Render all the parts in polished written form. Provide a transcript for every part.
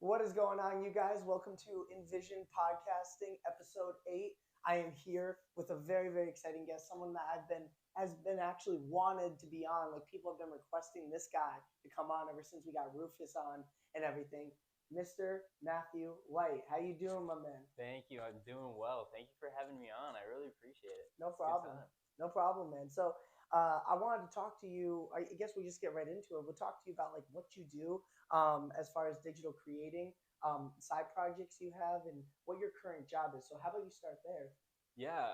What is going on, you guys? Welcome to Envision Podcasting, episode 8. I am here with a very, very exciting guest, someone that has been actually wanted to be on. Like, people have been requesting this guy to come on ever since we got Rufus on and everything. Mr. Matthew White. How you doing, my man? Thank you. I'm doing well. Thank you for having me on. I really appreciate it. No problem. No problem, man. So I wanted to talk to you. I guess we just get right into it. We'll talk to you about like what you do as far as digital creating, side projects you have, and what your current job is. So how about you start there? Yeah.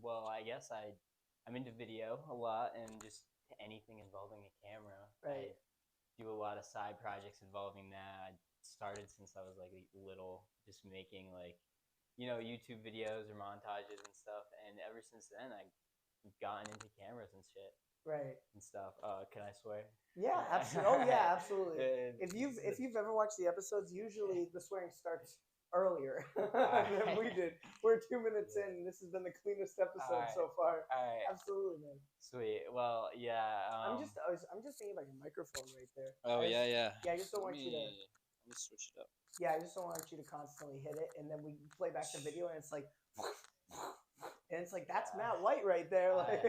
Well, I guess I'm into video a lot and just anything involving a camera. Right. I do a lot of side projects involving that. I started since I was like little, just making YouTube videos or montages and stuff. And ever since then, I've gotten into cameras and shit. Right. And stuff. Can I swear? Yeah, absolutely. Oh yeah, absolutely. If you've ever watched the episodes, usually the swearing starts earlier than we did. We're 2 minutes in. This has been the cleanest episode so far. All right. Absolutely, man. Sweet. Well, yeah. I'm just thinking about your microphone right there. Oh yeah. Yeah, I just don't want you to. Let me switch it up. Yeah, I just don't want you to constantly hit it, and then we play back the video, and it's like. And it's like, that's Matt White right there. Like,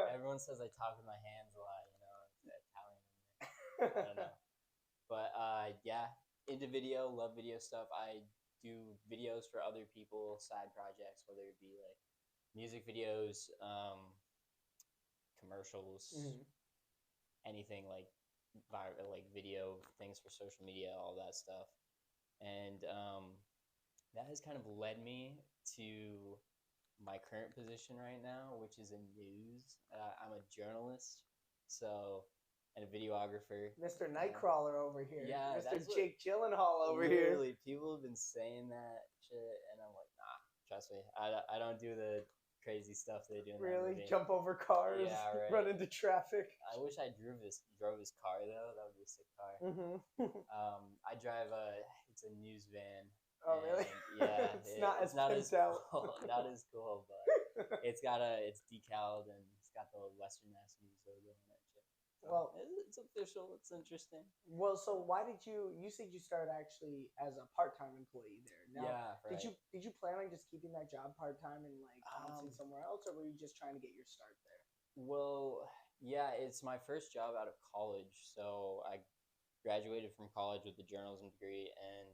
everyone says I talk with my hands a lot, it's Italian in there. I don't know. But yeah, into video, love video stuff. I do videos for other people, side projects, whether it be like music videos, commercials, anything like video things for social media, all that stuff. And that has kind of led me to my current position right now, which is in news. I'm a journalist, and a videographer. Mr. Nightcrawler over here. Yeah, Mr. Jake Gyllenhaal over here. Literally, people have been saying that shit, and I'm like, nah, trust me, I don't do the crazy stuff they do in that movie. Jump over cars, yeah, right. Run into traffic. I wish I drove his car though. That would be a sick car. I drive it's a news van. Oh really? Yeah, it's not as cool. Not as cool, but it's decaled and it's got the Western Mass News logo on it. So well, it's official. It's interesting. Well, so why did you said you started actually as a part-time employee there? Now, yeah, right. Did you plan on just keeping that job part-time and like bouncing somewhere else, or were you just trying to get your start there? Well, yeah, it's my first job out of college. So I graduated from college with a journalism degree, and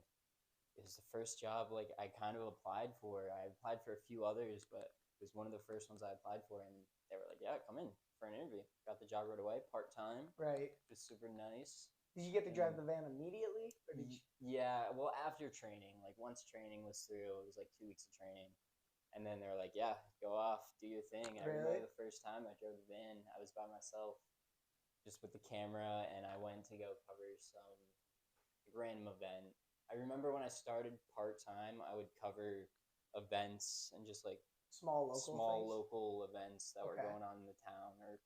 it was the first job I kind of applied for. I applied for a few others, but it was one of the first ones I applied for, and they were like, yeah, come in for an interview. Got the job right away, part-time. Right. It was super nice. Did you get to drive the van immediately? Or did you... Yeah, well, after training, once training was through, it was 2 weeks of training. And then they were like, yeah, go off, do your thing. I remember the first time I drove the van, I was by myself, just with the camera, and I went to go cover some random event. I remember when I started part-time, I would cover events and just small local events that were going on in the town or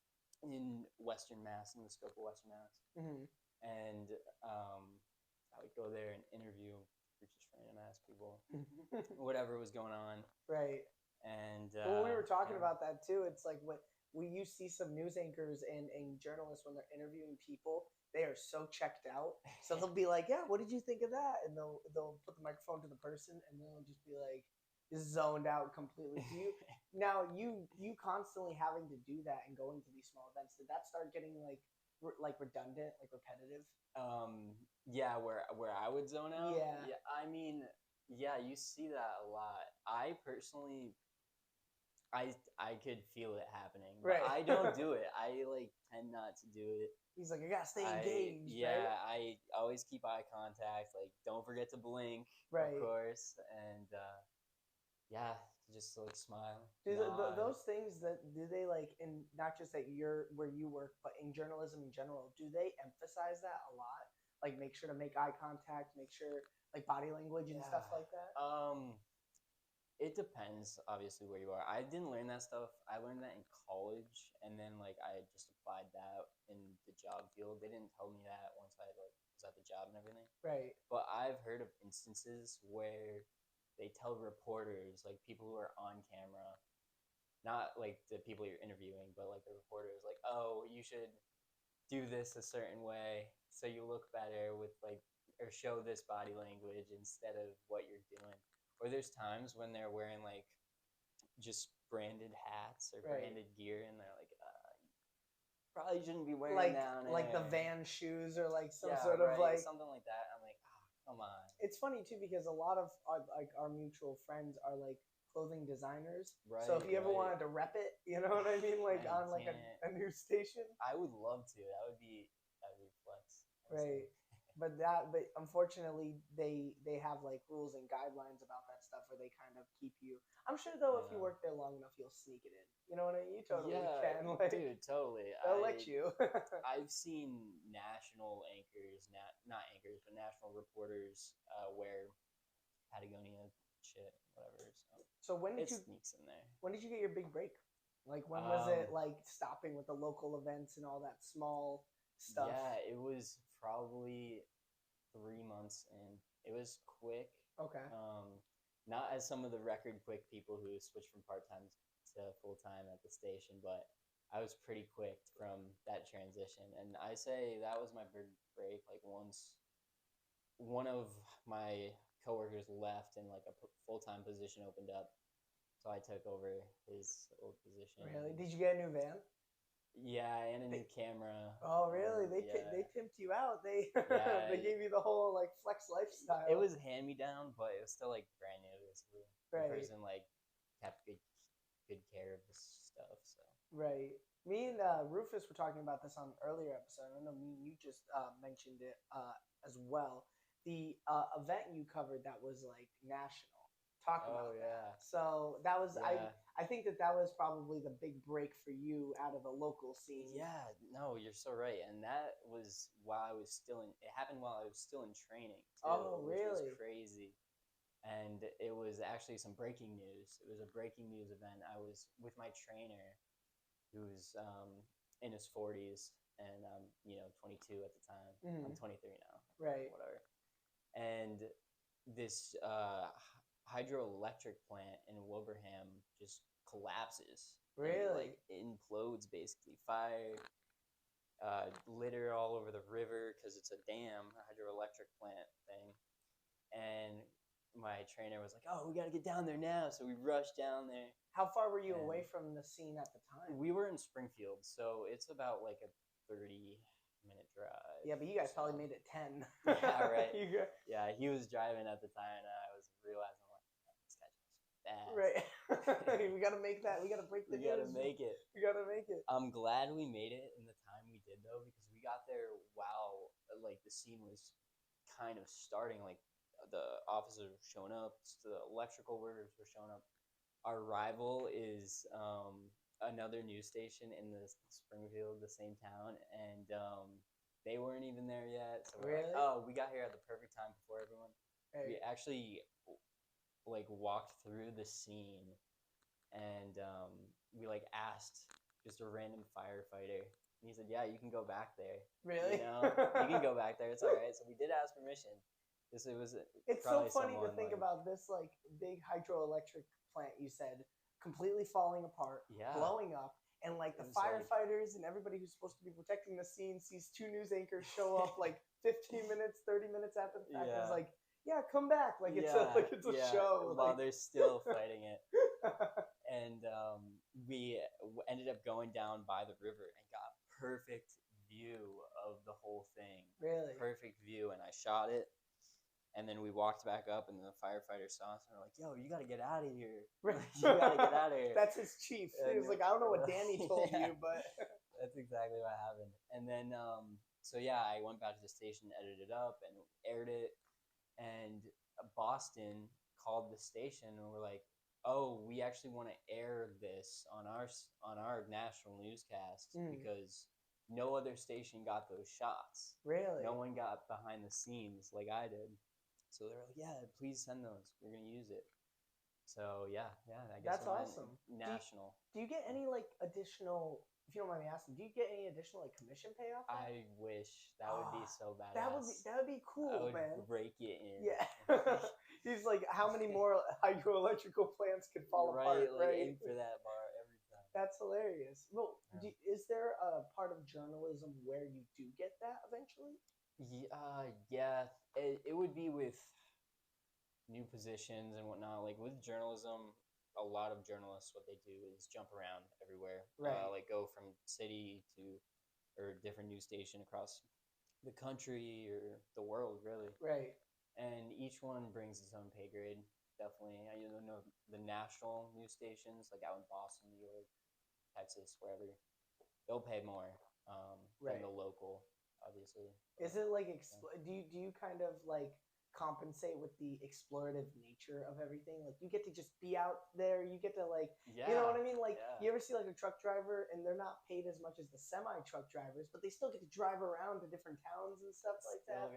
in Western Mass, in the scope of Western Mass. And I would go there and interview just random ass people, whatever was going on. Right. And well, we were talking about that too. It's like you see some news anchors and journalists when they're interviewing people, they are so checked out. So they'll be like, yeah, what did you think of that? And they'll put the microphone to the person, and they'll just be like, just zoned out completely. Now you constantly having to do that and going to these small events, did that start getting redundant, repetitive? Yeah, where I would zone out. Yeah. I mean, yeah, you see that a lot. I personally, I could feel it happening. Right. I don't do it. I tend not to do it. He's like, I gotta stay engaged. Yeah, right? I always keep eye contact. Don't forget to blink. Right. Of course. And yeah, just smile. Do those things do they and not just where you work, but in journalism in general, do they emphasize that a lot? Make sure to make eye contact, make sure body language and stuff like that? It depends, obviously, where you are. I didn't learn that stuff. I learned that in college, and then I just applied that in the job field. They didn't tell me that once I was at the job and everything. Right. But I've heard of instances where they tell reporters, people who are on camera, not the people you're interviewing, but the reporters, oh, you should do this a certain way so you look better with or show this body language instead of what you're doing. Or there's times when they're wearing like just branded hats or branded gear, and they're like, probably shouldn't be wearing down like the Van shoes or like some sort of like something like that. I'm like, come on. It's funny too because a lot of our mutual friends are like clothing designers. Right. So if you ever wanted to rep it, you know what I mean, like on like a new station. I would love to. That would be flex. Right. But unfortunately they have like rules and guidelines about that stuff where they kind of keep you. I'm sure though if you work there long enough you'll sneak it in. You know what I mean? You totally can. Like, dude, totally. They'll let you. I've seen national anchors, not anchors, but national reporters wear Patagonia shit, whatever. So when did sneaks in there? When did you get your big break? Like when was it like stopping with the local events and all that small stuff? Yeah, it was probably 3 months in. It was quick. Okay. Not as some of the record quick people who switched from part-time to full-time at the station, but I was pretty quick from that transition. And I say that was my big break. Like once one of my coworkers left and like a full-time position opened up, so I took over his old position. Really? Did you get a new van? Yeah, and a new camera. Oh, really? They pimped you out. They they gave you the whole like flex lifestyle. It was hand me down, but it was still like brand new. Basically, the person like kept good care of this stuff. So right. Me and Rufus were talking about this on an earlier episode. I know me and you just mentioned it as well. The event you covered that was like national. Talk about that. So that was I think that was probably the big break for you out of the local scene. Yeah, no, you're so right. And that was while I was still in. It happened while I was still in training. Too, oh, really? Which was crazy. And it was actually some breaking news. It was a breaking news event. I was with my trainer, who was in his 40s, and 22 at the time. I'm 23 now. Right. Whatever. And this hydroelectric plant in Wilbraham just collapses. Really? And, like, implodes, basically. Fire, litter all over the river because it's a dam, a hydroelectric plant thing. And my trainer was like, "Oh, we got to get down there now." So we rushed down there. How far were you away from the scene at the time? We were in Springfield, so it's about like a 30-minute drive. Yeah, but you guys probably made it 10. Yeah, right. Yeah, he was driving at the time, and I was realizing, like, this guy just fast. Right. We got to make that. We got to break the news. We got to make it. We got to make it. I'm glad we made it in the time we did, though, because we got there while, like, the scene was kind of starting. Like, the officers were showing up, the electrical workers were showing up. Our rival is another news station in the Springfield, the same town, and they weren't even there yet. So we're like, oh, we got here at the perfect time before everyone. Hey. We actually like walked through the scene, and we like asked just a random firefighter, and he said, "Yeah, you can go back there." Really? You know, you can go back there. It's all right. So we did ask permission. It's so funny to think about this like big hydroelectric plant you said completely falling apart, blowing up, and like the firefighters and everybody who's supposed to be protecting the scene sees two news anchors show up like 15 minutes, 30 minutes after the fact. It's like, yeah, come back. Like it's a show. While they're still fighting it. And we ended up going down by the river and got perfect view of the whole thing. Really? Perfect view. And I shot it. And then we walked back up, and the firefighters saw us, and they're like, "Yo, you got to get out of here. You got to get out of here." That's his chief. He was like, "I don't know what Danny told you, but..." That's exactly what happened. And then, I went back to the station, edited it up, and aired it. And Boston called the station, and we're like, "Oh, we actually want to air this on our national newscast because no other station got those shots. Really? No one got behind the scenes like I did." So they're like, "Yeah, please send those. We're gonna use it." So I guess that's awesome. National. Do you get any like additional? If you don't mind me asking, do you get any additional like commission payoff? I wish that would be so badass. That would be cool, man. Break it in. Yeah. He's like, how many more hydroelectrical plants could fall apart? Right. Aim for that bar every time. That's hilarious. Well, is there a part of journalism where you do get that eventually? Yeah, it would be with new positions and whatnot. Like with journalism, a lot of journalists, what they do is jump around everywhere. Right. Like go from city to or different news station across the country or the world, really. Right. And each one brings its own pay grade. Definitely, I know the national news stations, like out in Boston, New York, Texas, wherever, they'll pay more than the local, obviously. Is it like do you kind of like compensate with the explorative nature of everything? Like you get to just be out there, you get to like you know what I mean? Like you ever see like a truck driver and they're not paid as much as the semi truck drivers, but they still get to drive around to different towns and stuff like that.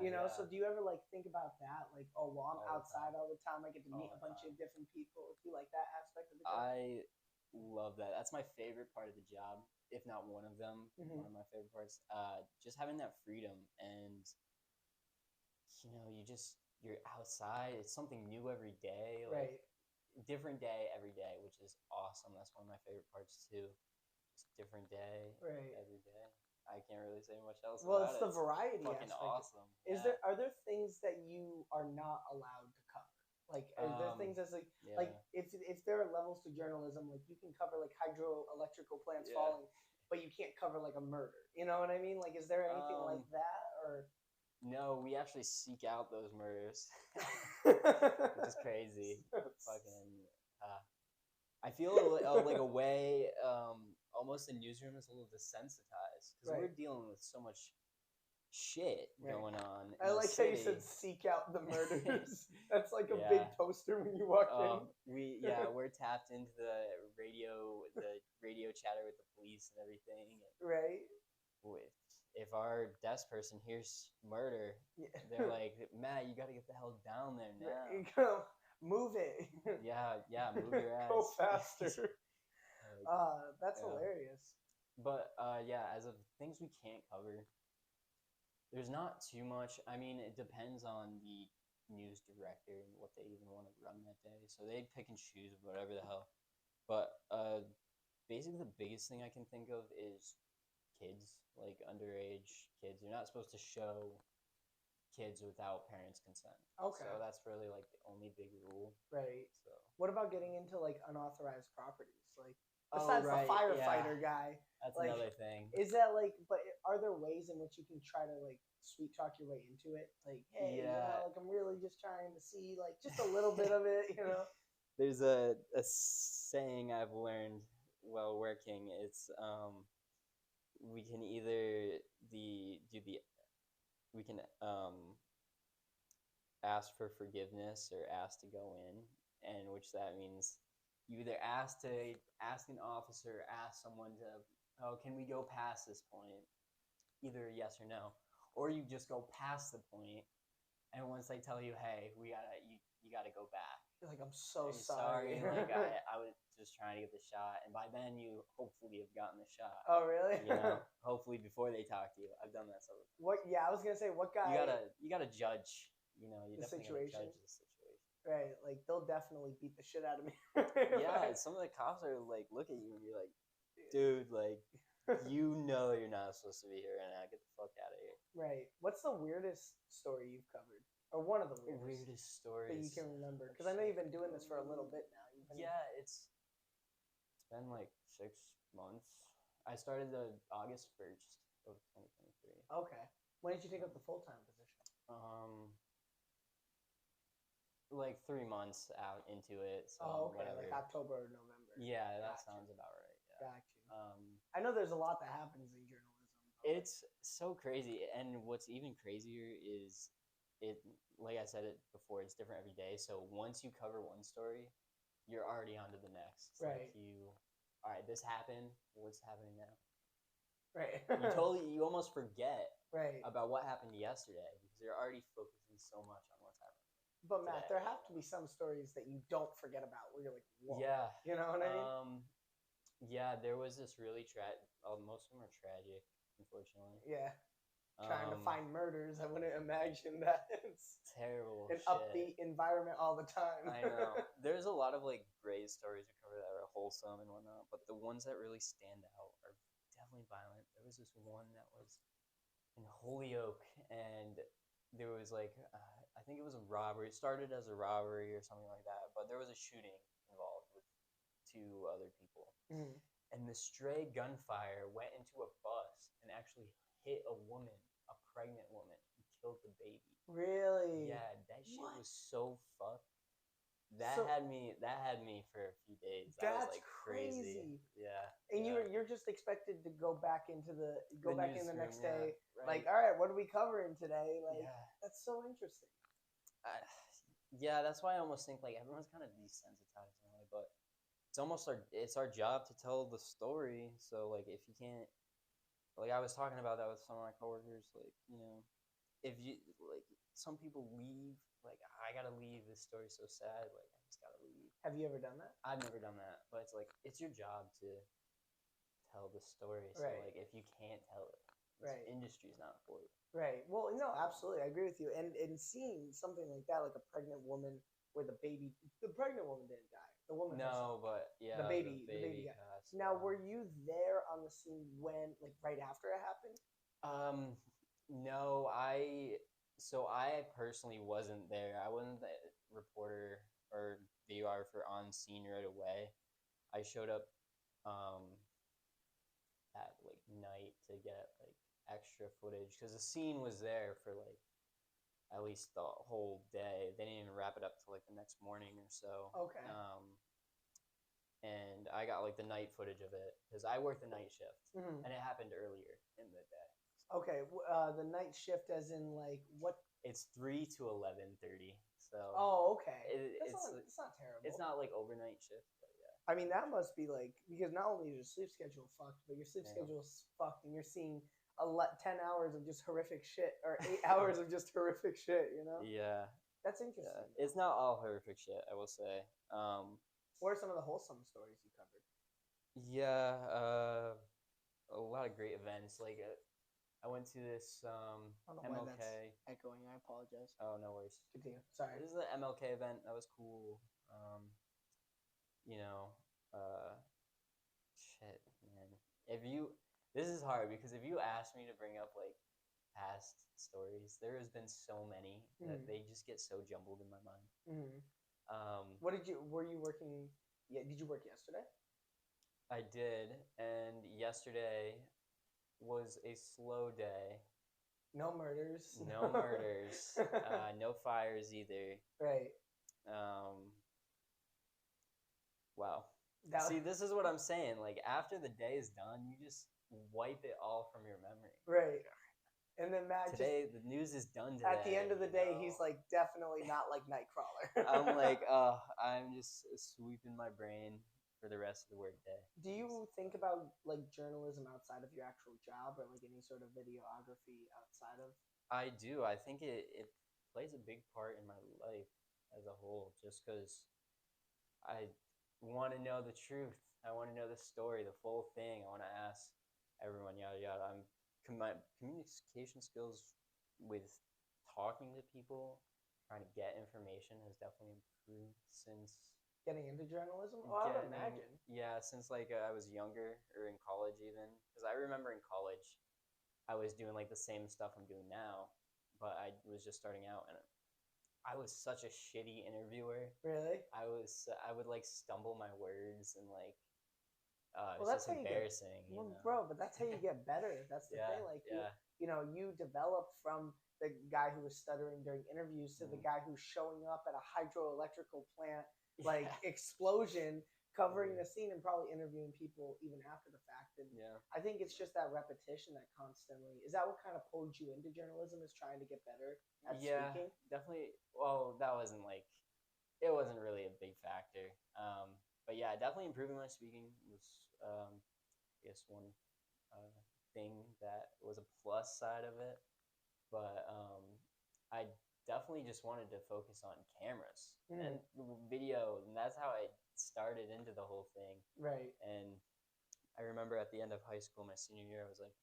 You know, so do you ever like think about that? Like, oh well, I'm outside all the time, I get to meet a bunch of different people. Do you like that aspect of the job? I love that. That's my favorite part of the job, if not one of them. One of my favorite parts. Just having that freedom and you're outside. It's something new every day. Like, different day every day, which is awesome. That's one of my favorite parts too. Just different day every day. I can't really say much else. Well, it's the variety. Fucking awesome. Are there things that you are not allowed to cover? Like, are there things as like if there are levels to journalism, like you can cover like hydroelectrical plants falling, but you can't cover like a murder. You know what I mean? Like, is there anything like that or? No, we actually seek out those murders, which is crazy. Fucking, I feel like a way, almost the newsroom is a little desensitized because we're dealing with so much shit going on. I like how you said seek out the murders. That's like a big poster when you walk in. We're tapped into the radio chatter with the police and everything. Right. If our desk person hears murder, they're like, Matt, you got to get the hell down there now. Move it. Move your ass. Go faster. That's hilarious. But as of things we can't cover, there's not too much. I mean, it depends on the news director and what they even want to run that day. So they pick and choose whatever the hell. But basically the biggest thing I can think of is kids, like underage kids. You're not supposed to show kids without parents' consent. Okay. So that's really like the only big rule. Right. So what about getting into like unauthorized properties? Like besides the firefighter guy. That's like, another thing. Is that like, but are there ways in which you can try to like sweet talk your way into it? Like, hey, like I'm really just trying to see like just a little bit of it, you know? There's a saying I've learned while working. It's we can either ask for forgiveness or ask to go in, and which that means you either ask an officer, ask someone to, oh, can we go past this point? Either yes or no, or you just go past the point, and once they tell you, hey, you gotta go back. You're like, I'm so sorry. Like I was just trying to get the shot, and by then you hopefully have gotten the shot. Oh, really? Hopefully before they talk to you. I've done that. So what? Yeah, I was gonna say, what guy? You gotta judge. You definitely gotta judge the situation. Right, like they'll definitely beat the shit out of me. Some of the cops are like, look at you and be like, dude, like, you're not supposed to be here right now. Get the fuck out of here. Right. What's the weirdest story you've covered? Or one of the weirdest stories that you can remember? Because I know you've been doing this for a little bit now. It's been like 6 months. I started August 1st of 2023. Okay. When did you take up the full-time position? Like 3 months out into it. So okay. Whatever. Like October or November. Yeah, that sounds about right. Yeah. Got you. I know there's a lot that happens in journalism. It's so crazy, and what's even crazier is like I said it before, it's different every day. So once you cover one story, you're already on to the next. Right. Like all right, this happened. What's happening now? Right. You almost forget about what happened yesterday because you're already focusing so much on what's happening. But Matt, there have to be some stories that you don't forget about where you're like, whoa. Yeah. You know what I mean? Yeah, there was this really most of them are tragic, unfortunately. Yeah. Trying to find murders. I wouldn't imagine that. It's terrible. An upbeat environment all the time. I know. There's a lot of like gray stories we cover that are wholesome and whatnot, but the ones that really stand out are definitely violent. There was this one that was in Holyoke, and there was like I think it was a robbery. It started as a robbery or something like that, but there was a shooting involved with 2 other people. Mm. And the stray gunfire went into a bus and actually hit a woman, a pregnant woman, and killed the baby. Really? Yeah, that shit What? was so fucked. That So- had me for a few days. That was That's like crazy. crazy. Yeah. And yeah. you're just expected to go back in the next day. Right. Like, all right, what are we covering today? Like, yeah. that's so interesting. Yeah, that's why I almost think like everyone's kind of desensitized in a way, but it's our job to tell the story. So like if you can't, like I was talking about that with some of my coworkers, like if you like some people leave, like I gotta leave. This story's so sad. Like I just gotta leave. Have you ever done that? I've never done that, but it's like it's your job to tell the story. So Right. like if you can't tell it, Right. industry's not for you. Right. Well, no, absolutely, I agree with you. And seeing something like that, like a pregnant woman where the pregnant woman didn't die. The woman. No, but yeah, the baby guy. passed, Now, yeah. were you there on the scene when, like, right after it happened? No, I personally wasn't there. I wasn't the reporter or videographer on scene right away. I showed up at like night to get like extra footage because the scene was there for like at least the whole day. They didn't even wrap it up till like the next morning or so. Okay. And I got like the night footage of it because I worked the night shift, Mhm. and it happened earlier in the day. Okay. The night shift, as in like what? It's 3 to 11:30. So. Oh, okay. It's not terrible. It's not like overnight shift, but yeah. I mean, that must be like, because not only is your sleep schedule fucked, but your sleep schedule is fucked, and you're seeing 10 hours of just horrific shit, or 8 hours of just horrific shit. Yeah. That's interesting. Yeah. It's not all horrific shit, I will say. What are some of the wholesome stories you covered? Yeah, a lot of great events. Like I went to this I don't know why MLK. that's echoing. I apologize. Oh, no worries. Continue. Sorry. This is an MLK event. That was cool. Shit, man. This is hard because if you ask me to bring up like past stories, there has been so many that they just get so jumbled in my mind. Mm-hmm. Were you working? Yeah. Did you work yesterday? I did, and yesterday was a slow day. No murders. No murders. No fires either. Right. Wow. See, this is what I'm saying. Like, after the day is done, you just wipe it all from your memory. Right. And then Matt today, the news is done today. At the end of the day, he's like definitely not like Nightcrawler. I'm like, I'm just sweeping my brain for the rest of the workday. Do you think about like journalism outside of your actual job, or like any sort of videography outside of? I do. I think it plays a big part in my life as a whole, just because I want to know the truth. I want to know the story, the full thing. I want to ask everyone, yada yada. My communication skills with talking to people, trying to get information, has definitely improved since getting into journalism. Oh, I would imagine. Yeah, since like I was younger, or in college even, because I remember in college, I was doing like the same stuff I'm doing now, but I was just starting out, and I was such a shitty interviewer. Really? I would like stumble my words and like. Well, it's just embarrassing. Bro, but that's how you get better. That's the thing. Like, you develop from the guy who was stuttering during interviews to the guy who's showing up at a hydroelectrical plant, like explosion, covering the scene and probably interviewing people even after the fact. And I think it's just that repetition that constantly, is that what kind of pulled you into journalism, is trying to get better at speaking? Definitely. Well, that wasn't like, it wasn't really a big factor. But yeah, definitely improving my speaking was, I guess, one thing that was a plus side of it. But I definitely just wanted to focus on cameras and video, and that's how I started into the whole thing. Right. And I remember at the end of high school, my senior year, I was like,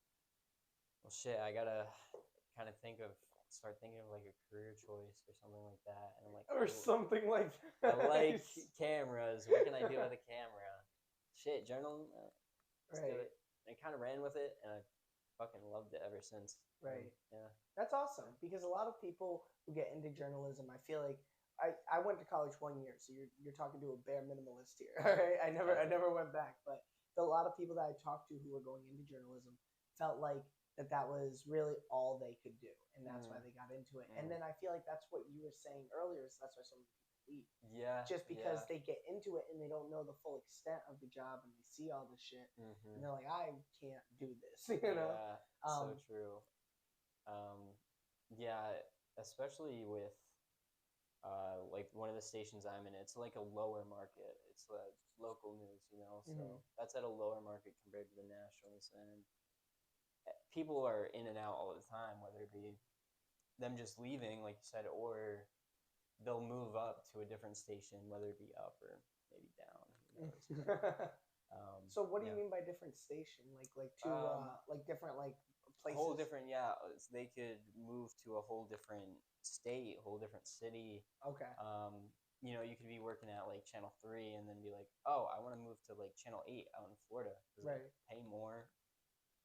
well, shit, I gotta kind of start thinking of like a career choice or something like that. And I'm like, or something like that. I like cameras. What can I do with a camera? Shit, journal. Let's do it. And I kind of ran with it, and I fucking loved it ever since. Right. Yeah. That's awesome because a lot of people who get into journalism, I feel like I went to college 1 year, so you're talking to a bare minimalist here. All right, I never went back, but a lot of people that I talked to who were going into journalism felt like that was really all they could do, and that's why they got into it. And then I feel like that's what you were saying earlier. Is that's why so many people leave. Yeah. Just because they get into it and they don't know the full extent of the job, and they see all this shit, and they're like, I can't do this. You know. Yeah. So true. Yeah, especially with like one of the stations I'm in, it's like a lower market. It's like local news, you know. So that's at a lower market compared to the nationals, and people are in and out all the time, whether it be them just leaving, like you said, or they'll move up to a different station, whether it be up or maybe down. Who knows? So what do you mean by different station? Like different places? Whole different, yeah. They could move to a whole different state, a whole different city. Okay. You know, you could be working at like Channel 3 and then be like, oh, I want to move to like Channel 8 out in Florida. Right. They pay more.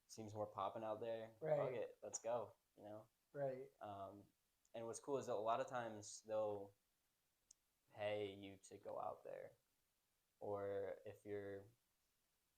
Seems more popping out there. Right. Fuck it, let's go. You know. Right. And what's cool is that a lot of times they'll pay you to go out there, or if you're,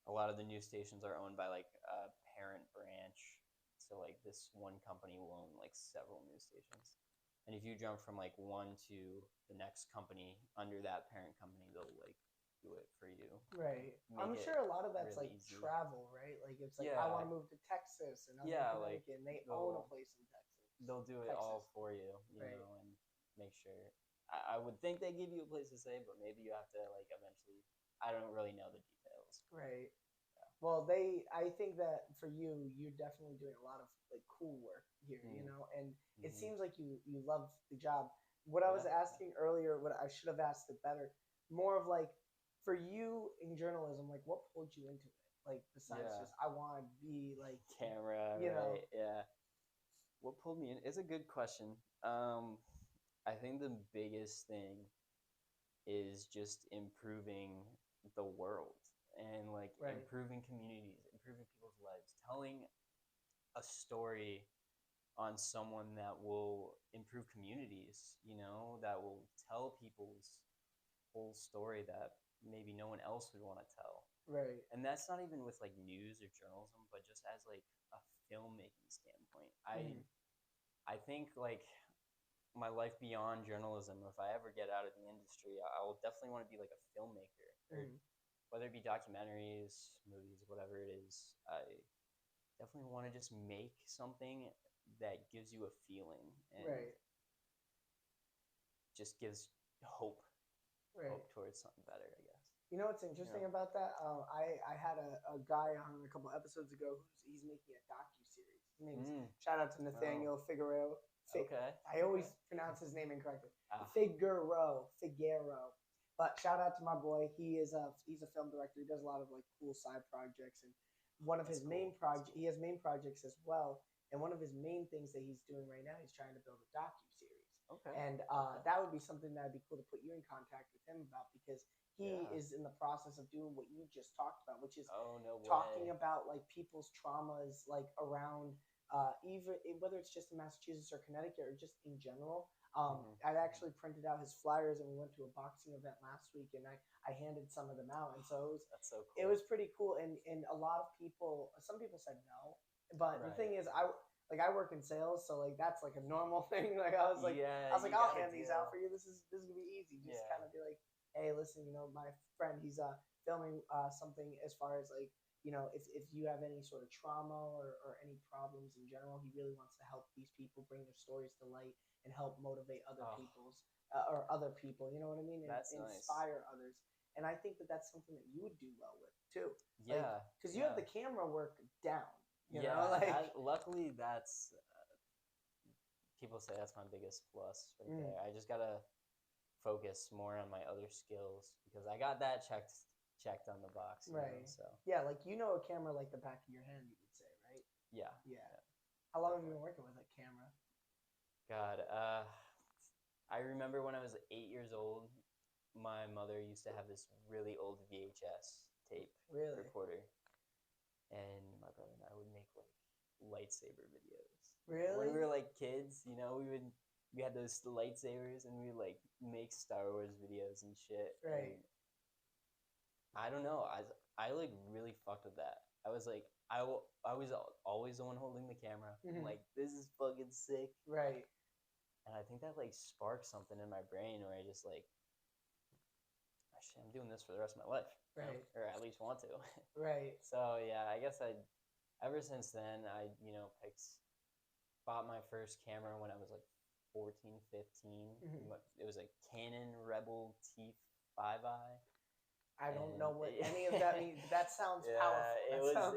a lot of the news stations are owned by like a parent branch. So like this one company will own like several news stations. And if you jump from like one to the next company under that parent company, they'll like do it for you. Right. I'm sure a lot of that's really like easy. Travel, right? Like it's like I want to move to Texas and I'm in Connecticut, and they own a place in Texas. They'll do it all for you, you know, and make sure. I would think they give you a place to stay, but maybe you have to like eventually. I don't really know the details. Right. Well, I think that for you, you're definitely doing a lot of like cool work here, you know, and it seems like you love the job. What I was asking earlier, what I should have asked it better, more of like, for you in journalism, like what pulled you into it? Like besides just, I want to be like camera, you know. Yeah. What pulled me in? It's a good question. I think the biggest thing is just improving the world. And like improving communities, improving people's lives, telling a story on someone that will improve communities, you know, that will tell people's whole story that maybe no one else would want to tell. Right. And that's not even with like news or journalism, but just as like a filmmaking standpoint. I think like my life beyond journalism, if I ever get out of the industry, I will definitely want to be like a filmmaker. Whether it be documentaries, movies, whatever it is, I definitely want to just make something that gives you a feeling and just gives hope towards something better, I guess. You know what's interesting about that? I had a guy on a couple episodes ago he's making a docu-series. His name's shout out to Nathaniel Figero. I always pronounce his name incorrectly. Figero. But shout out to my boy. He's a film director. He does a lot of like cool side projects, and one of his main projects. He has main projects as well. And one of his main things that he's doing right now, he's trying to build a docu-series. And that would be something that would be cool to put you in contact with him about, because he is in the process of doing what you just talked about, which is talking about like people's traumas, like around even whether it's just in Massachusetts or Connecticut or just in general. I actually printed out his flyers, and we went to a boxing event last week, and I handed some of them out, and so that's so cool. It was pretty cool, and a lot of people, some people said no, but the thing is, I work in sales, so like that's like a normal thing. Like I was like, I'll hand these out for you. This is gonna be easy. Just kind of be like, hey, listen, you know, my friend, he's filming something as far as like, you know, if you have any sort of trauma or any problems in general, he really wants to help these people bring their stories to light and help motivate other other people. You know what I mean? And inspire others. And I think that that's something that you would do well with too. Yeah, because you have the camera work down. You know, luckily that's people say that's my biggest plus right there. I just gotta focus more on my other skills, because I got that checked on the box. You know, so yeah, like you know a camera like the back of your hand, you would say, right? Yeah. How long have you been working with a camera? God, I remember when I was 8 years old, my mother used to have this really old VHS tape recorder, and my brother and I would make like lightsaber videos. Really? When we were like kids, you know, we had those lightsabers and we would like make Star Wars videos and shit. Right. And I don't know. I like really fucked with that. I was like, I was always the one holding the camera. I'm like, this is fucking sick. Right. And I think that like sparked something in my brain where I just like, I'm doing this for the rest of my life. Right. Or at least want to. Right. So yeah, I guess ever since then, I, bought my first camera when I was like 14, 15. It was a Canon Rebel T5i. I don't know what any of that means. That sounds powerful.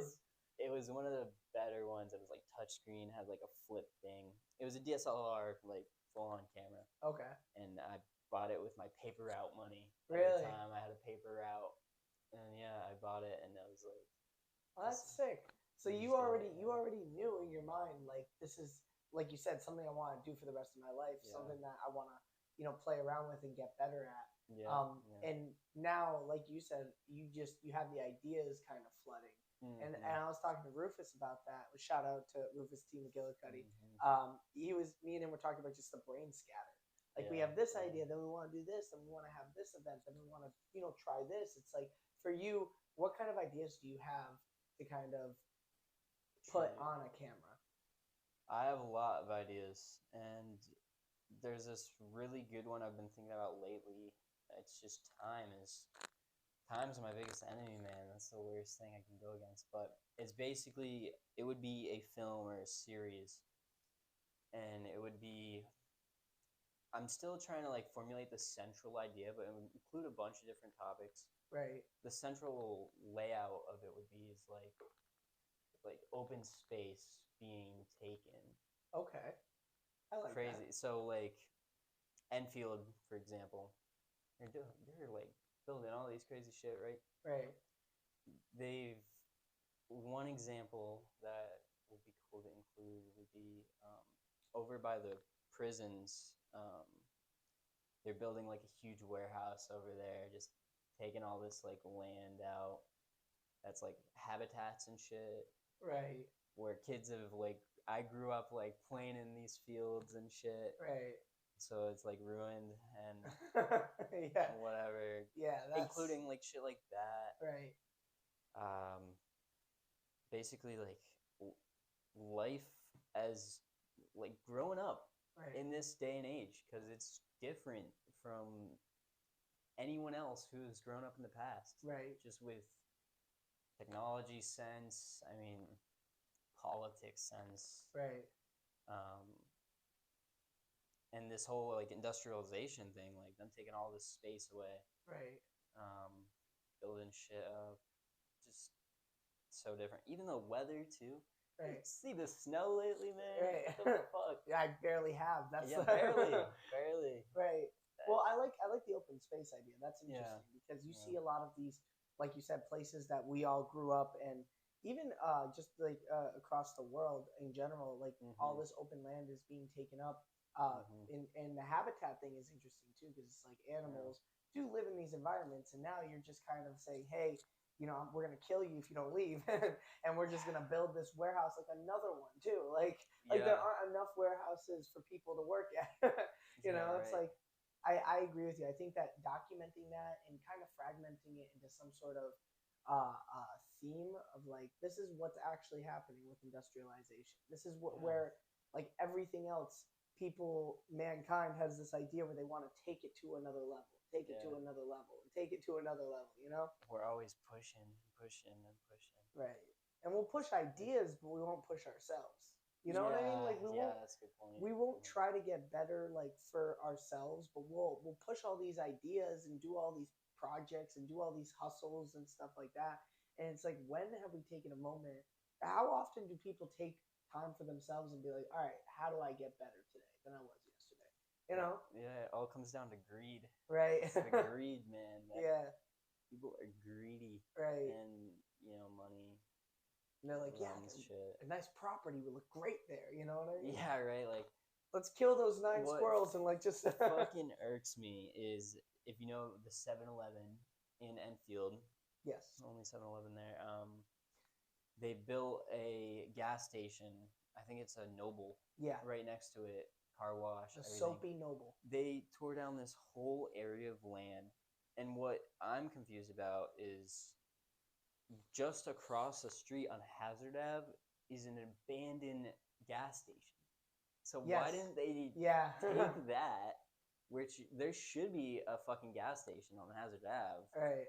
It was one of the better ones. It was like touchscreen, had like a flip thing. It was a DSLR, like full-on camera. Okay. And I bought it with my paper route money. Really? At the time, I had a paper route, and yeah, I bought it, and I was like, oh, that's sick. So you already knew in your mind, like, this is, like you said, something I want to do for the rest of my life, something that I want to, play around with and get better at. And now, like you said, you have the ideas kind of flooding. And I was talking to Rufus about that. Shout out to Rufus T. McGillicuddy. Me and him were talking about just the brain scatter. Like, we have this idea, then we want to do this, then we want to have this event, then we want to, try this. It's like, for you, what kind of ideas do you have to kind of put on a camera? I have a lot of ideas, and there's this really good one I've been thinking about lately. It's just time's my biggest enemy, man. That's the worst thing I can go against. But it's basically, it would be a film or a series, and it would be, I'm still trying to like formulate the central idea, but it would include a bunch of different topics. Right. The central layout of it would be is like open space being taken. Okay. I like crazy. That. So like Enfield, for example, they're like building all these crazy shit, right? Right. One example that would be cool to include would be over by the prisons. They're building like a huge warehouse over there, just taking all this like land out. That's like habitats and shit. Right. Where kids have like, I grew up like playing in these fields and shit. Right. So it's like ruined and whatever. Yeah. Including like shit like that. Right. Basically like life as like growing up in this day and age, because it's different from anyone else who's grown up in the past. Right. Just with technology sense, I mean, politics sense. Right. And this whole like industrialization thing, like them taking all this space away. Right. Building shit up. Just so different. Even the weather too. Right. You see the snow lately, man? Right. What the fuck? Yeah, I barely have. That's barely. Right. Well, I like the open space idea. That's interesting because you see a lot of these, like you said, places that we all grew up in. Even just like across the world in general, like all this open land is being taken up. And the habitat thing is interesting too, because it's like animals do live in these environments, and now you're just kind of saying, hey, we're gonna kill you if you don't leave, and we're just gonna build this warehouse, like another one too. Like there aren't enough warehouses for people to work at. It's like I agree with you. I think that documenting that and kind of fragmenting it into some sort of theme of like, this is what's actually happening with industrialization. This is where like everything else, mankind has this idea where they want to take it to another level, take it to another level, and take it to another level. We're always pushing. Right. And we'll push ideas, but we won't push ourselves. You know what I mean? Like that's a good point. We won't try to get better like for ourselves, but we'll push all these ideas and do all these projects and do all these hustles and stuff like that. And it's like, when have we taken a moment? How often do people take time for themselves and be like, all right, how do I get better today than I was yesterday? Yeah, it all comes down to greed. Right. It's the greed, man. People are greedy. Right. And, money. And they're like, a nice property would look great there. You know what I mean? Yeah, right. Like, let's kill those 9 squirrels and like just. fucking irks me is, if you know the 7-Eleven in Enfield. Yes. Only 7-Eleven there. They built a gas station I think it's a Noble. Yeah. Right next to it, car wash. The everything. Soapy Noble. They tore down this whole area of land, and what I'm confused about is just across the street on Hazard Ave is an abandoned gas station. So why didn't they take that? Which there should be a fucking gas station on Hazard Ave, right?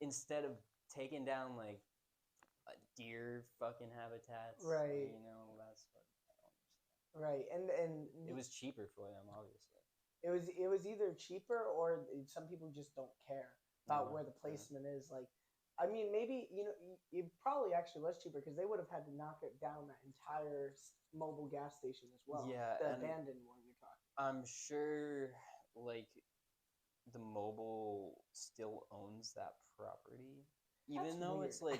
Instead of taking down like deer fucking habitats, right? You know, that's what I don't understand. Right, and it was cheaper for them, obviously. It was either cheaper or some people just don't care about where the placement is. Like, I mean, maybe it probably actually was cheaper because they would have had to knock it down that entire mobile gas station as well. Yeah, the abandoned one you're talking. I'm sure, like, the mobile still owns that property, even though it's like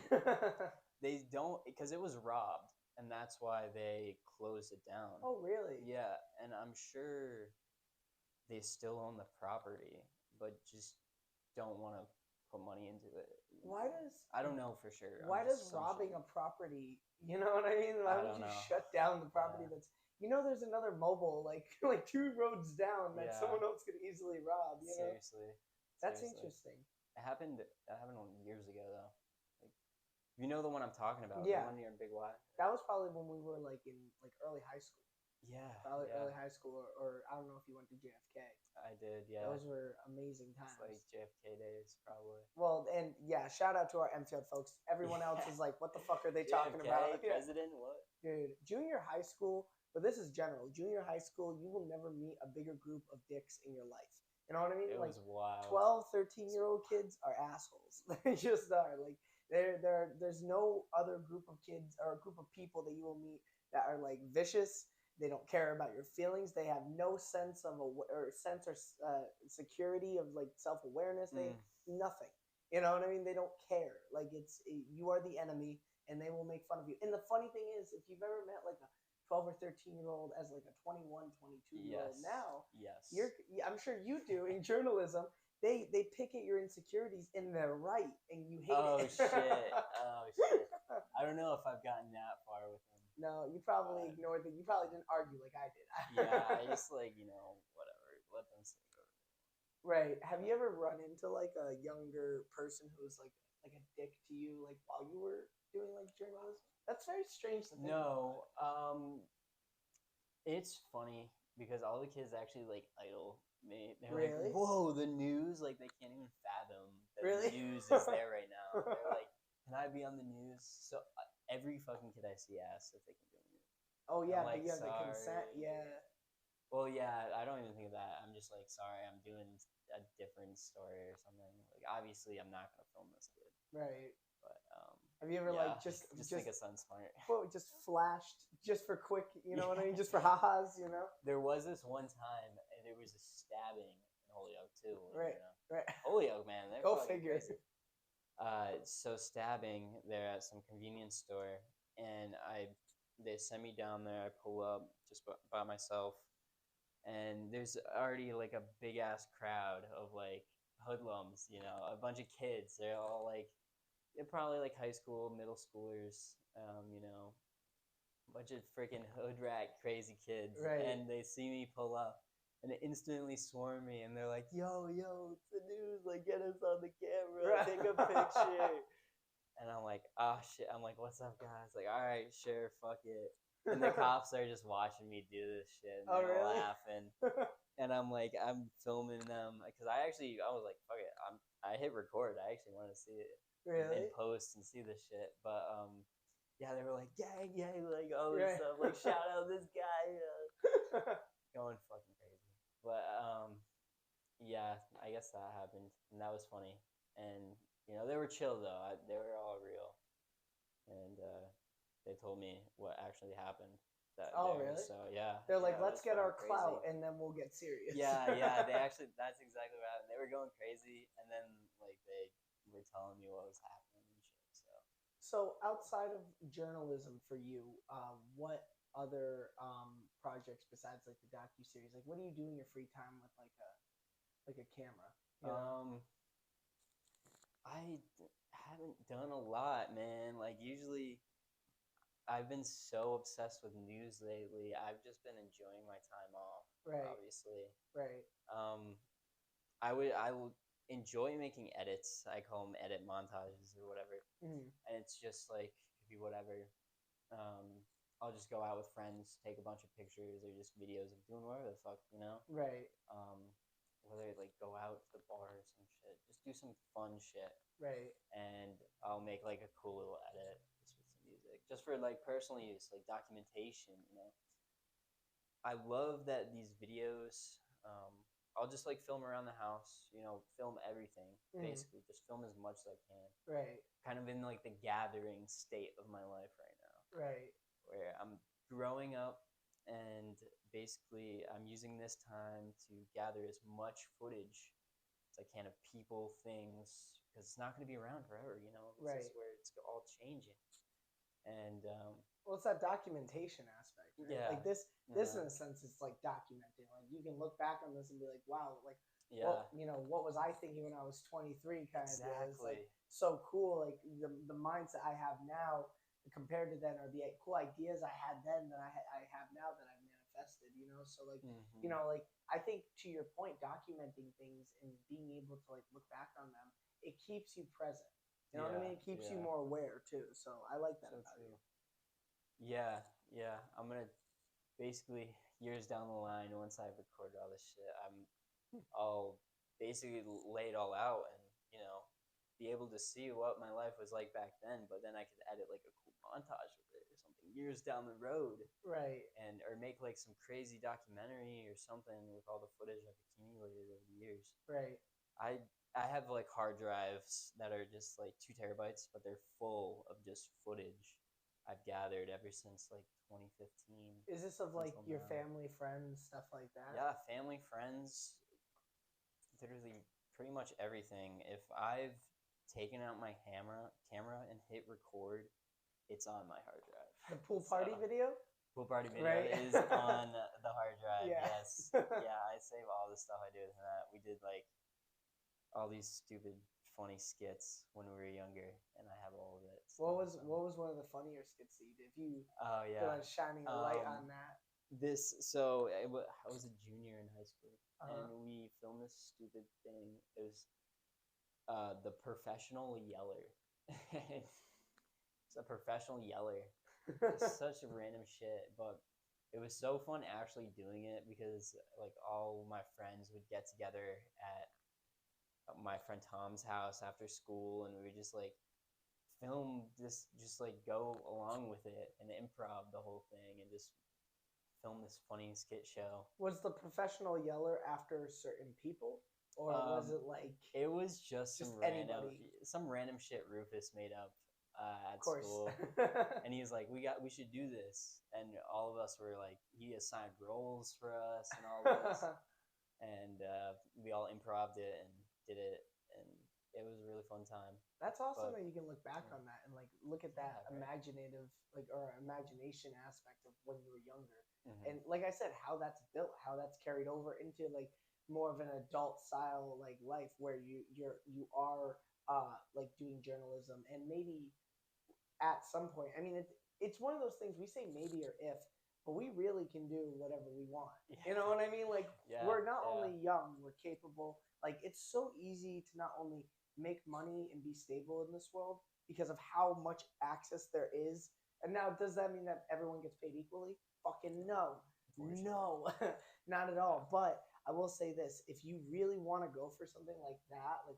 they don't, because it was robbed, and that's why they closed it down. Oh, really? Yeah, and I'm sure they still own the property, but just don't want to put money into it. Why does I don't know for sure. Why does robbing a property? You know what I mean? Why would you shut down the property that's? There's another mobile like 2 roads down that someone else could easily rob. Seriously. That's interesting. It happened years ago though. Like, you know the one I'm talking about? Yeah. The one near Big Y. That was probably when we were like in early high school. Yeah. Probably early high school, or I don't know if you went to JFK. I did, yeah. Those were amazing times. It's like JFK days, probably. Well, and yeah, shout out to our MTL folks. Everyone else is like, what the fuck are they talking about? President, what? Dude, junior high school, but this is general. Junior high school, you will never meet a bigger group of dicks in your life. You know what I mean? It was wild. 12, 13-year-old kids are assholes. They just are. Like, there's no other group of kids or a group of people that you will meet that are like vicious. They don't care about your feelings. They have no sense of security of like self-awareness. They nothing. You know what I mean? They don't care. Like you are the enemy, and they will make fun of you. And the funny thing is, if you've ever met like a 12 or 13-year-old as like a 21, 22-year-old now, I'm sure you do in journalism. They pick at your insecurities and they're right, and you hate it. Oh shit! I don't know if I've gotten that far with them. No, you probably ignored them. You probably didn't argue like I did. Yeah, I just whatever. Let them say whatever. Right. Have you ever run into like a younger person who was like a dick to you like while you were doing like journalism? That's very strange to think about. It's funny because all the kids actually like idol me. They're like, whoa, the news! Like they can't even fathom that the news is there right now. They're like, can I be on the news? So every fucking kid I see asks if they can do it. Oh yeah, but you have the consent. Yeah. Well, yeah, I don't even think of that. I'm just like, sorry, I'm doing a different story or something. Like, obviously, I'm not gonna film this kid. Right. But have you ever like just make a son smart? Well, just flashed just for quick, you know what I mean? Just for ha-has, you know. There was this one time, and there was a stabbing in Holyoke too. Right. You know? Right. Holyoke, man. Go figure. Crazy. So stabbing there at some convenience store, and they send me down there. I pull up just by myself, and there's already like a big ass crowd of like hoodlums, a bunch of kids. They're all like, they're probably like high school, middle schoolers, a bunch of freaking hood rat crazy kids. Right. And they see me pull up. And they instantly swarm me, and they're like, yo, it's the news, like, get us on the camera, take a picture. And I'm like, oh, shit. I'm like, what's up, guys? Like, all right, sure, fuck it. And the cops are just watching me do this shit, and they're laughing. And I'm like, I'm filming them, because I was like, fuck it. I hit record. I actually wanted to see it in post and see this shit. But, yeah, they were like, gang, like, all this stuff. Like, shout out this guy. Going fucking crazy. But, yeah, I guess that happened, and that was funny. And, they were chill, though. They were all real. And they told me what actually happened. Really? So, yeah. They're like, let's get our clout, and then we'll get serious. Yeah, that's exactly what happened. They were going crazy, and then, like, they were telling me what was happening and shit, So, outside of journalism for you, what other projects besides like the docu-series, like what do you do in your free time with like a camera? I haven't done a lot, man. Like usually I've been so obsessed with news lately. I've just been enjoying my time off. Right. Obviously. Right. I will enjoy making edits. I call them edit montages or whatever. Mm. And it's just like could be whatever. I'll just go out with friends, take a bunch of pictures or just videos of doing whatever the fuck, you know. Right. Whether like go out to the bar or some shit, just do some fun shit. Right. And I'll make like a cool little edit just with some music, just for like personal use, like documentation. You know, I love that these videos. I'll just like film around the house. You know, film everything basically. Just film as much as I can. Right. Kind of in like the gathering state of my life right now. Right. Where I'm growing up, and basically I'm using this time to gather as much footage as I can of people, things, because it's not going to be around forever, you know. This is where it's all changing. And well, it's that documentation aspect, right? Yeah. Like this in a sense is like documenting. Like you can look back on this and be like, wow, like well, you know, what was I thinking when I was 23 kind of deal. It's like so cool. Like the mindset I have now compared to then, or the cool ideas I had then that I have now that I've manifested, you know. So like you know, like I think to your point, documenting things and being able to like look back on them, it keeps you present. You know what I mean? It keeps you more aware too. So I like that about you. Yeah. I'm gonna basically years down the line, once I've recorded all this shit, I'll basically lay it all out and, you know, be able to see what my life was like back then. But then I could edit like a cool montage with it or something years down the road. Right. And or make like some crazy documentary or something with all the footage I've accumulated over the years. Right. I have like hard drives that are just like 2 terabytes, but they're full of just footage I've gathered ever since like 2015. Is this of like your family, friends, stuff like that? Yeah, family, friends, literally pretty much everything. If I've taken out my camera and hit record, it's on my hard drive. The pool party video? Pool party video is on the hard drive, yes. Yeah, I save all the stuff I do with that. We did like all these stupid funny skits when we were younger, and I have all of it. What was one of the funnier skits that you did? If you shining a light on that. I was a junior in high school, and we filmed this stupid thing. It was the professional yeller. It's a professional yeller. It's such a random shit, but it was so fun actually doing it because like all my friends would get together at my friend Tom's house after school, and we would just like film this, just like go along with it and improv the whole thing and just film this funny skit show. Was the professional yeller after certain people, or was it like it was just some random shit Rufus made up at school, and he was like, we should do this, and all of us were like, he assigned roles for us and all this, and we all improv'd it and did it, and it was a really fun time. That's awesome that you can look back on that and like look at that imaginative or imagination aspect of when you were younger, and like I said, how that's built, how that's carried over into like more of an adult style like life where you are like doing journalism, and maybe at some point, I mean it's one of those things we say maybe or if, but we really can do whatever we want. You know what I mean? Like we're not only young, we're capable. Like it's so easy to not only make money and be stable in this world because of how much access there is. And now, does that mean that everyone gets paid equally? Fucking no. No, not at all. But I will say this, if you really want to go for something like that, like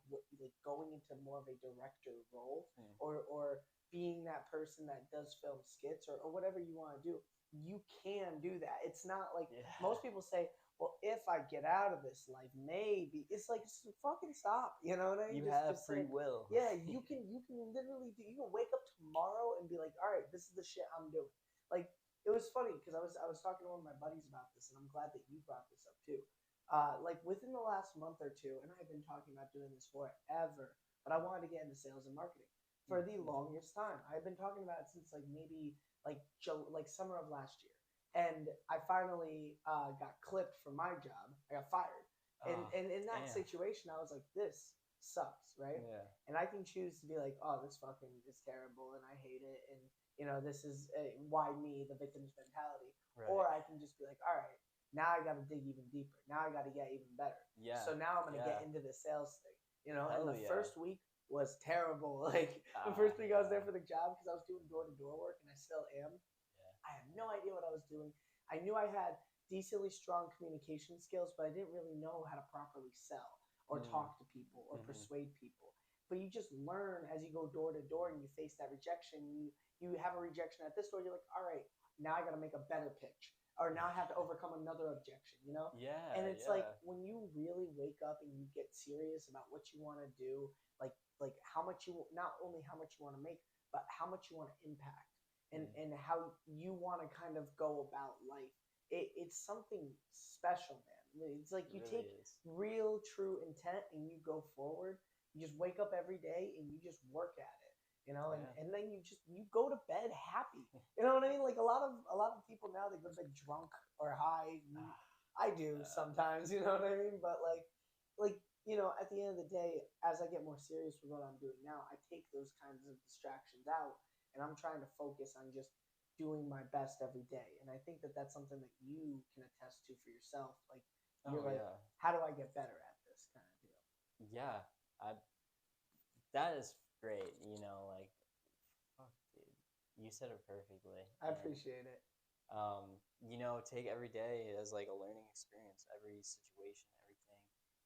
going into more of a director role, or being that person that does film skits or whatever you want to do, you can do that. It's not like most people say, well, if I get out of this life, maybe. It's like, fucking stop. You know what I mean? You have free will. Yeah, you can literally do. You can wake up tomorrow and be like, all right, this is the shit I'm doing. Like, it was funny because I was talking to one of my buddies about this, and I'm glad that you brought this up too. Like within the last month or two, and I've been talking about doing this forever, but I wanted to get into sales and marketing for the longest time. I've been talking about it since like maybe like summer of last year. And I finally got clipped from my job. I got fired. And in that situation, I was like, this sucks, right? Yeah. And I can choose to be like, oh, this fucking is terrible and I hate it. And, this is why me, the victim's mentality. Right. Or I can just be like, all right, now I got to dig even deeper. Now I got to get even better. Yeah. So now I'm going to get into the sales thing, and the yeah. first week was terrible. Like the first week I was there for the job because I was doing door-to-door work, and I still am. Yeah. I had no idea what I was doing. I knew I had decently strong communication skills, but I didn't really know how to properly sell or talk to people or persuade people. But you just learn as you go door to door and you face that rejection. You have a rejection at this door. You're like, all right, now I got to make a better pitch, or now I have to overcome another objection. Yeah. And it's like when you really wake up and you get serious about what you want to do, like how much not only how much you want to make, but how much you want to impact, and how you want to kind of go about life. It's something special, man. It's like you take real, true intent and you go forward. You just wake up every day and you just work at it, and then you go to bed happy. You know what I mean? Like a lot of people now, they go to bed drunk or high. I do sometimes, you know what I mean? But like at the end of the day, as I get more serious with what I'm doing now, I take those kinds of distractions out, and I'm trying to focus on just doing my best every day. And I think that that's something that you can attest to for yourself. Like you're how do I get better at this kind of deal? Yeah, that is great. Like, fuck, dude, you said it perfectly. I appreciate it. Take every day as like a learning experience. Every situation, everything,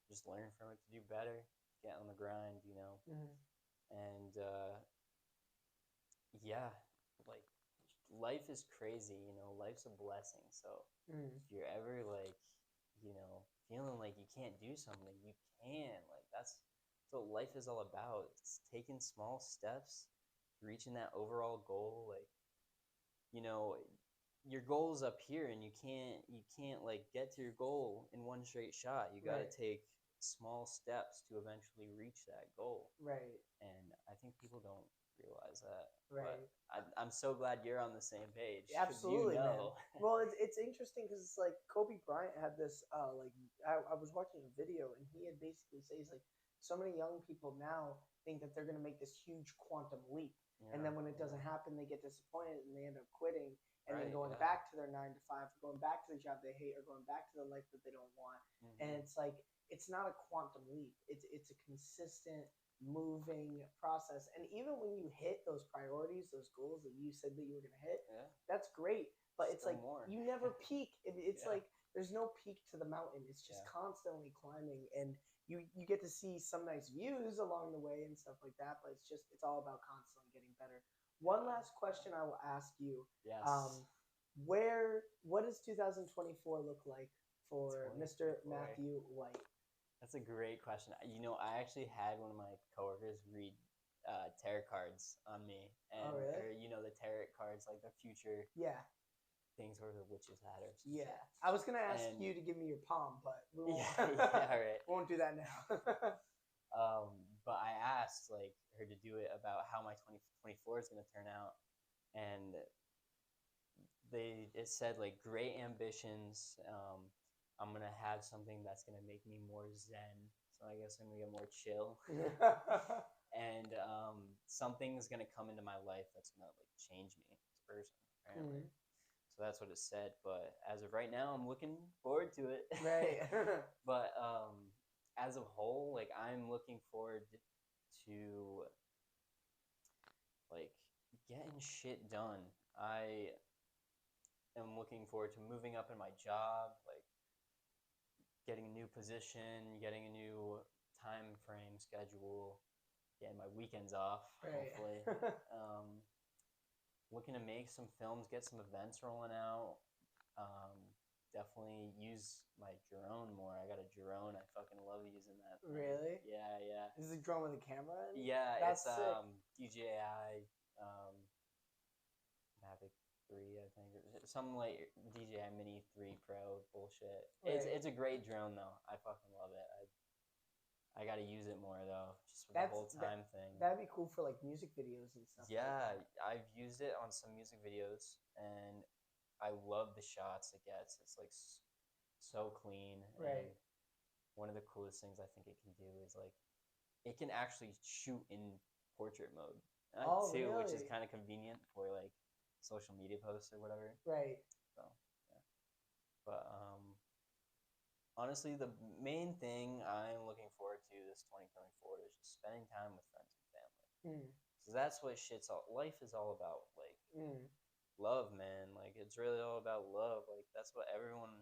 just learn from it to do better. Get on the grind, and like. Life is crazy, life's a blessing. So if you're ever like, feeling like you can't do something, you can. Like that's what life is all about. It's taking small steps, reaching that overall goal. Like, your goal's up here and you can't like get to your goal in one straight shot. You got to take small steps to eventually reach that goal. Right. And I think people don't realize that. Right. But I'm so glad you're on the same page. Absolutely, man. Well, it's interesting because it's like Kobe Bryant had this I was watching a video and he had basically said, he's like, so many young people now think that they're going to make this huge quantum leap, and then when it doesn't happen, they get disappointed and they end up quitting and then going back to their 9 to 5, going back to the job they hate, or going back to the life that they don't want. And it's like, it's not a quantum leap. It's a consistent moving process. And even when you hit those priorities, those goals that you said that you were going to hit, that's great. But it's like you never peak. It's like there's no peak to the mountain. It's just constantly climbing, and you get to see some nice views along the way and stuff like that. But it's all about constantly getting better. One last question I will ask you. Yes. What does 2024 look like for Mr. Matthew White? That's a great question. I actually had one of my coworkers read tarot cards on me, and or, the tarot cards, like the future things where the witches had or something. Yeah, I was gonna ask you to give me your palm, but we won't, right. won't do that now. But I asked like her to do it about how my 2024 is gonna turn out, and it said like great ambitions. I'm gonna have something that's gonna make me more zen, so I guess I'm gonna get more chill. And something's gonna come into my life that's gonna like change me as a person, apparently. So that's what it said. But as of right now, I'm looking forward to it. Right. But as a whole, like I'm looking forward to like getting shit done. I am looking forward to moving up in my job, like getting a new position, getting a new time frame schedule, getting my weekends off, hopefully. Looking to make some films, get some events rolling out. Definitely use my drone more. I got a drone. I fucking love using that thing. Really? Yeah. Is it a drone with a camera? Yeah, that's it's sick. DJI Mavic 3, I think. Some like DJI Mini 3 Pro bullshit. Right. It's a great drone though. I fucking love it. I gotta use it more though, just for the whole time thing. That'd be cool for like music videos and stuff. Yeah, I've used it on some music videos, and I love the shots it gets. It's like so clean. Right. And one of the coolest things I think it can do is like it can actually shoot in portrait mode. too, really? which is kind of convenient for like social media posts or whatever. Right. So yeah, but honestly, the main thing I'm looking forward to this 2024 is just spending time with friends and family. So that's what life is all about. Like love, man. Like it's really all about love. Like that's what everyone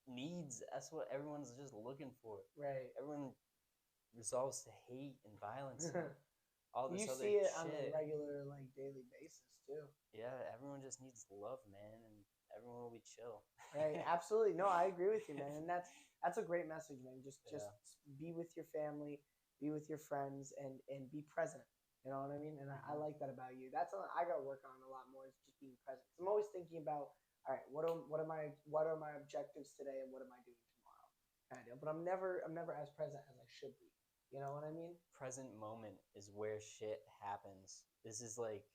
needs. That's what everyone's just looking for. Right. Everyone resolves to hate and violence. And all this you other see it shit. on a regular, like, daily basis too. Yeah, everyone just needs love, man, and everyone will be chill. Right. Absolutely. No, I agree with you, man. And that's a great message, man. Just be with your family, be with your friends, and be present. You know what I mean? And I like that about you. That's something I got to work on a lot more, is just being present. I'm always thinking about, all right, what are my objectives today, and what am I doing tomorrow, kind of. But I'm never as present as I should be. You know what I mean? Present moment is where shit happens. This is like,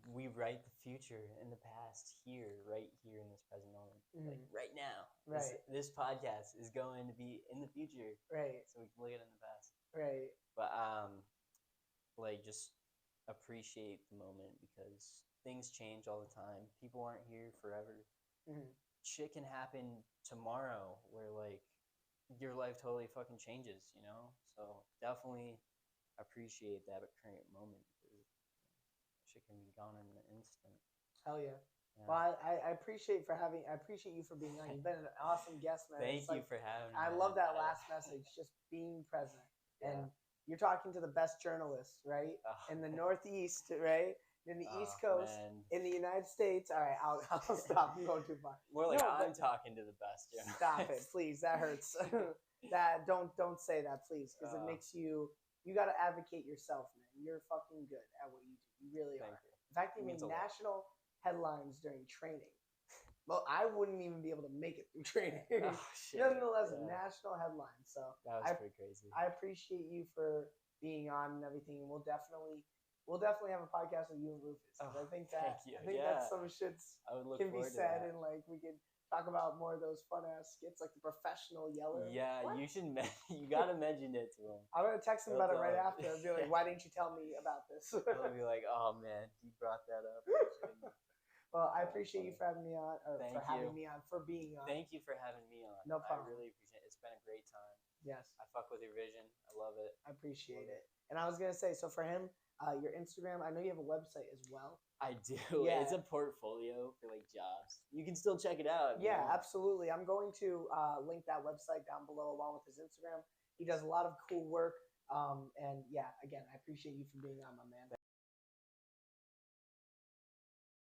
we write the future in the past right here in this present moment. Like right now. Right. This podcast is going to be in the future. Right. So we can look at it in the past. Right. But like just appreciate the moment, because things change all the time. People aren't here forever. Shit can happen tomorrow where like your life totally fucking changes, you know? So definitely appreciate that current moment, because shit can be gone in an instant. Hell yeah. Well, I appreciate you for being on. You've been an awesome guest, man. Thank you for having me. I love that last message, just being present. And you're talking to the best journalist, right? In the Northeast, right? In the East Coast, in the United States. All right, I'll stop. I'm going too far. More like I'm talking to the best journalist. Stop it, please. That hurts. Don't say that, please, because it makes you got to advocate yourself, man. You're fucking good at what you do. You really are. In fact, you made national headlines during training. Well, I wouldn't even be able to make it through training. Nonetheless, national headlines. So that was pretty crazy. I appreciate you for being on and everything. And we'll definitely have a podcast with you and Rufus. I think that's some shits can be said, and like we could talk about more of those fun ass skits, like the professional yeller. Yeah, you should. You gotta mention it to him. I'm gonna text him about it right after. I'll be like, "Why didn't you tell me about this?" He'll be like, "Oh man, he brought that up." Well, I appreciate you for having me on, for being on. Thank you for having me on. No problem. I really appreciate it. It's been a great time. Yes. I fuck with your vision. I love it. I appreciate it. And I was going to say, so for him, your Instagram, I know you have a website as well. I do. Yeah. It's a portfolio for like jobs. You can still check it out. Yeah, absolutely. I'm going to link that website down below along with his Instagram. He does a lot of cool work. And yeah, again, I appreciate you for being on, my man.